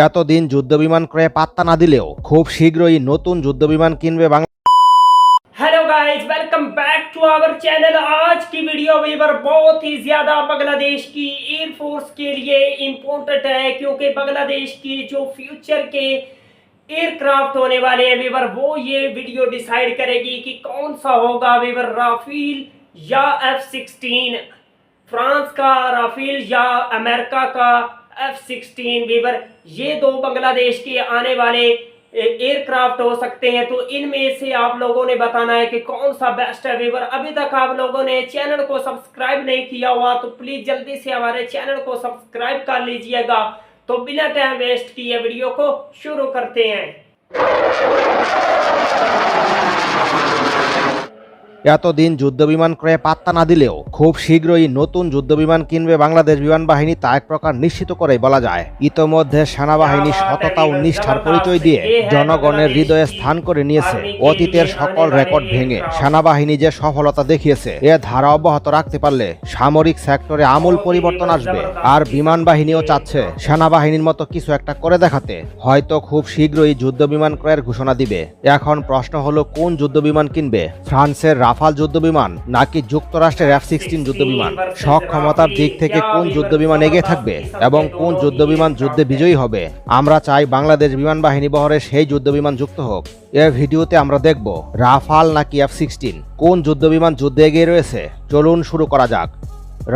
এতদিন যুদ্ধবিমান ক্রয়ে পাত্তা না দিলেও খুব শীঘ্রই নতুন যুদ্ধবিমান কিনবে Bangladesh. Hello guys, welcome back to our channel. आज की वीडियो वीवर बहुत ही ज्यादा बांग्लादेश की एयरफोर्स के लिए इम्पोर्टेंट है, क्योंकि बांग्लादेश की जो फ्यूचर के एयरक्राफ्ट होने वाले हैं वीवर, वो ये वीडियो डिसाइड करेगी कि कौन सा होगा वीवर, राफेल या F-16, फ्रांस का राफेल या अमेरिका का F-16 वीवर। ये दो बांग्लादेश के आने वाले एयरक्राफ्ट हो सकते हैं, तो इनमें से आप लोगों ने बताना है कि कौन सा बेस्ट है वीवर। अभी तक आप लोगों ने चैनल को सब्सक्राइब नहीं किया हुआ तो प्लीज जल्दी से हमारे चैनल को सब्सक्राइब कर लीजिएगा। तो बिना टाइम वेस्ट किए वीडियो को शुरू करते हैं। এতদিন যুদ্ধবিমান ক্রয়ে পাত্তা না দিলেও খুব শীঘ্রই নতুন যুদ্ধবিমান কিনবে বাংলাদেশ বিমান বাহিনী, তা এক প্রকার নিশ্চিত করেই বলা যায়। ইতোমধ্যে সেনাবাহিনী সততা ও নিষ্ঠার পরিচয় দিয়ে জনগণের হৃদয়ে স্থান করে নিয়েছে। অতীতের সকল রেকর্ড ভেঙে সেনাবাহিনী যে সফলতা দেখিয়েছে, এ ধারা অব্যাহত রাখতে পারলে সামরিক সেক্টরে আমূল পরিবর্তন আসবে। আর বিমান বাহিনীও চাচ্ছে সেনাবাহিনীর মতো কিছু একটা করে দেখাতে। হয়তো খুব শীঘ্রই যুদ্ধবিমান ক্রয়ের ঘোষণা দিবে। এখন প্রশ্ন হলো, কোন যুদ্ধবিমান কিনবে? ফ্রান্সের রাফাল যুদ্ধবিমান নাকি যুক্তরাষ্ট্রের F-16 যুদ্ধবিমান? সক্ষমতার দিক থেকে কোন যুদ্ধবিমান এগিয়ে থাকবে এবং কোন যুদ্ধবিমান যুদ্ধে বিজয়ী হবে? আমরা চাই বাংলাদেশ বিমান বাহিনী বহরে সেই যুদ্ধবিমান যুক্ত হোক। এ ভিডিওতে আমরা দেখব রাফাল নাকি F-16, কোন যুদ্ধবিমান যুদ্ধে এগিয়ে রয়েছে। চলুন শুরু করা যাক।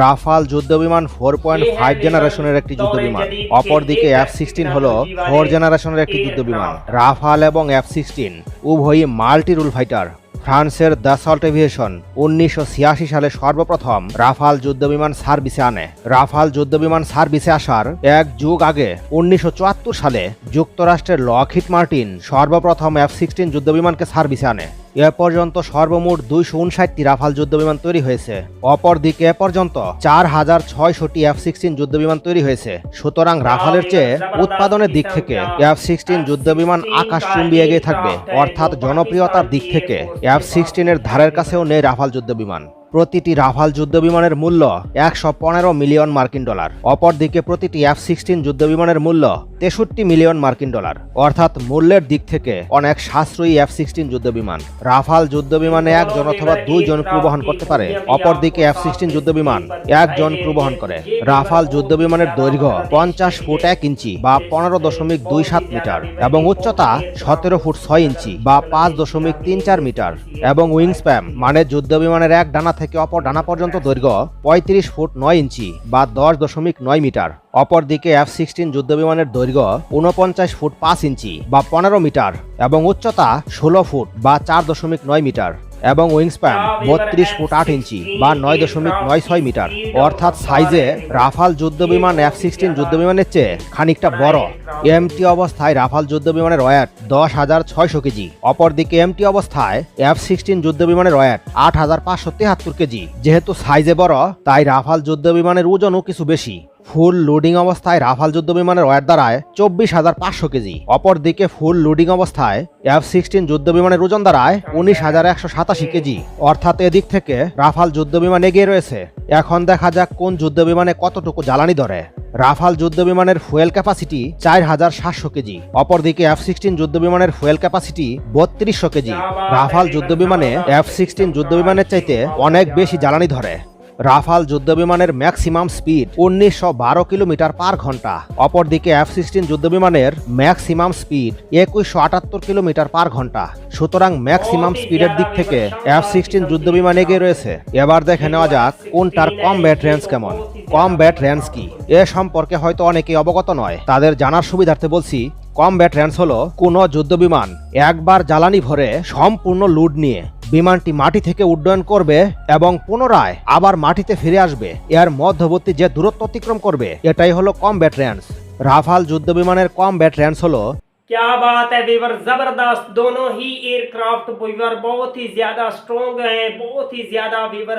রাফাল যুদ্ধবিমান 4.5 জেনারেশনের একটি যুদ্ধবিমান, অপরদিকে F-16 হলো 4 জেনারেশনের একটি যুদ্ধবিমান। রাফাল এবং F-16 উভয়ই মাল্টি রুল ফাইটার। ফ্রান্সের দাসল্ট এভিয়েশন 1986 সালে সর্বপ্রথম রাফাল যুদ্ধবিমান সার্ভিসে আনে। রাফাল যুদ্ধবিমান সার্ভিসে আসার এক যুগ আগে 1974 সালে যুক্তরাষ্ট্রের লকহিড মার্টিন সর্বপ্রথম F-16 যুদ্ধবিমানকে সার্ভিসে আনে। এ পর্যন্ত সর্বমোট 259টি রাফাল যুদ্ধবিমান তৈরি হয়েছে। অপরদিকে এ পর্যন্ত 4600টি F-16 যুদ্ধবিমান তৈরি হয়েছে। সুতরাং রাফালের চেয়ে উৎপাদনের দিক থেকে F-16 যুদ্ধবিমান আকাশচুম্বী এগিয়ে থাকবে। অর্থাৎ জনপ্রিয়তার দিক থেকে F-16 এর ধারের কাছেও নেই রাফাল যুদ্ধবিমান। প্রতিটি রাফাল যুদ্ধবিমানের মূল্য 115 মিলিয়ন মার্কিন ডলার। অপরদিকে প্রতিটি F-16 যুদ্ধবিমানের মূল্য 63 মিলিয়ন মার্কিন ডলার। অর্থাৎ মূল্যের দিক থেকে অনেক সাশ্রয়ী F-16 যুদ্ধবিমান। রাফাল যুদ্ধবিমানে একজন অথবা দুইজন ক্রু বহন করতে পারে, অপরদিকে F-16 যুদ্ধবিমান একজন ক্রু বহন করে। রাফাল যুদ্ধবিমানের দৈর্ঘ্য 50 ফুট 1 ইঞ্চি বা 15.27 মিটার এবং উচ্চতা 17 ফুট 6 ইঞ্চি বা 5.34 মিটার এবং উইংস্প্যান মানে যুদ্ধবিমানের এক ডানা থেকে অপর ডানা পর্যন্ত দৈর্ঘ্য 35 ফুট 9 ইঞ্চি বা 10.9 মিটার। অপরদিকে F-16 যুদ্ধবিমানের দৈর্ঘ্য 49 ফুট 5 ইঞ্চি বা 15 মিটার এবং উচ্চতা 16 ফুট বা 4.9 মিটার এবং উইংস্প্যান 32 ফুট 8 ইঞ্চি বা 9.96 মিটার। অর্থাৎ সাইজে রাফাল যুদ্ধবিমান F-16 যুদ্ধবিমানের চেয়ে খানিকটা বড়। এমটি অবস্থায় রাফাল যুদ্ধবিমানের ওয়েট 10,600 কেজি। অপরদিকে এমটি অবস্থায় F-16 যুদ্ধবিমানের ওয়েট 8,573 কেজি। যেহেতু সাইজে বড়, তাই রাফাল যুদ্ধবিমানের ওজনও কিছু বেশি। ফুল লোডিং অবস্থায় রাফাল যুদ্ধবিমানের ওয়েট দাঁড়ায় 24,500 কেজি। অপরদিকে ফুল লোডিং অবস্থায় F-16 যুদ্ধবিমানের ওজন দাঁড়ায় 19,187 কেজি। অর্থাৎ এদিক থেকে রাফাল যুদ্ধবিমান এগিয়ে রয়েছে। এখন দেখা যাক কোন যুদ্ধবিমানে কতটুকু জ্বালানি ধরে। রাফাল যুদ্ধবিমানের ফুয়েল ক্যাপাসিটি 4,700 কেজি। অপরদিকে F-16 যুদ্ধবিমানের ফুয়েল ক্যাপাসিটি 3200 কেজি। রাফাল যুদ্ধবিমানে F-16 যুদ্ধবিমানের চাইতে অনেক বেশি জ্বালানি ধরে। রাফাল যুদ্ধবিমানের ম্যাক্সিমাম স্পিড 1912 কিলোমিটার পার ঘন্টা। অপরদিকে F-16 যুদ্ধবিমানের ম্যাক্সিমাম স্পিড 2178 কিলোমিটার পার ঘন্টা। সুতরাং ম্যাক্সিমাম স্পিডের দিক থেকে F-16 যুদ্ধবিমান এগিয়ে রয়েছে। এবার দেখে নেওয়া যাক কোনটার কমব্যাট রেঞ্জ কেমন। কমব্যাট রেঞ্জ কি, এ সম্পর্কে হয়তো অনেকেই অবগত নয়। তাদের জানার সুবিধার্থে বলছি, কমব্যাট রেঞ্জ হলো কোনো যুদ্ধবিমান একবার জ্বালানি ভরে সম্পূর্ণ লোড নিয়ে বিমানটি মাটি থেকে উড্ডয়ন করবে এবং পুনরায় আবার মাটিতে ফিরে আসবে। এর মধ্যবর্তী যে দূরত্ব অতিক্রম করবে, এটাই হলো কমব্যাট রেঞ্জ। রাফাল যুদ্ধবিমানের কমব্যাট রেঞ্জ হলো। क्या बात है वीवर, जबरदस्त। दोनों ही एयरक्राफ्ट वीवर बहुत ही ज्यादा स्ट्रॉन्ग हैं, बहुत ही ज्यादा वीवर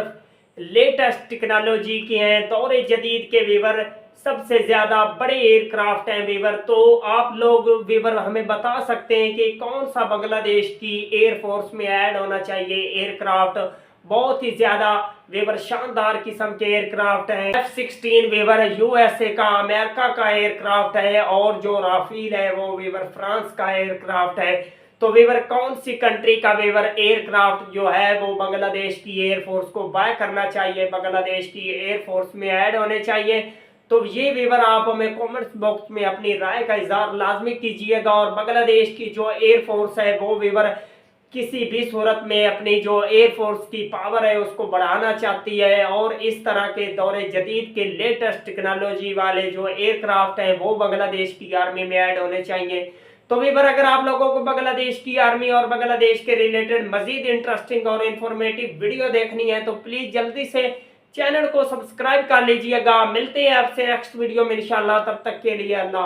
लेटेस्ट टेक्नोलॉजी के हैं, दौरे जदीद के वीवर सबसे ज्यादा बड़े एयरक्राफ्ट हैं वीवर। तो आप लोग वीवर हमें बता सकते हैं कि कौन सा बांग्लादेश की एयरफोर्स में ऐड होना चाहिए एयरक्राफ्ट। बहुत ही ज्यादा वेवर शानदार किस्म के एयरक्राफ्ट है। F-16 वेवर यूएसए का, अमेरिका का एयरक्राफ्ट है और जो राफेल है वो वेवर फ्रांस का एयरक्राफ्ट है। तो वेवर कौन सी कंट्री का वेवर एयरक्राफ्ट जो है वो बांग्लादेश की एयरफोर्स को बाय करना चाहिए, बांग्लादेश की एयरफोर्स में ऐड होने चाहिए। तो ये वेवर आप हमें कमेंट्स बॉक्स में अपनी राय का इजहार लाजमी कीजिएगा। और बांग्लादेश की जो एयरफोर्स है वो वेवर किसी भी सूरत में अपनी जो एयरफोर्स की पावर है उसको बढ़ाना चाहती है और इस तरह के दौरे जदीद के लेटेस्ट टेक्नोलॉजी वाले जो एयरक्राफ्ट हैं वो बांग्लादेश की आर्मी में ऐड होने चाहिए। तो वीवर अगर आप लोगों को बांग्लादेश की आर्मी और बांग्लादेश के रिलेटेड मजीद इंटरेस्टिंग और इंफॉर्मेटिव वीडियो देखनी है तो प्लीज जल्दी से चैनल को सब्सक्राइब कर लीजिएगा। मिलते हैं आपसे नेक्स्ट वीडियो में इंशाल्लाह, तब तक के लिए अल्लाह।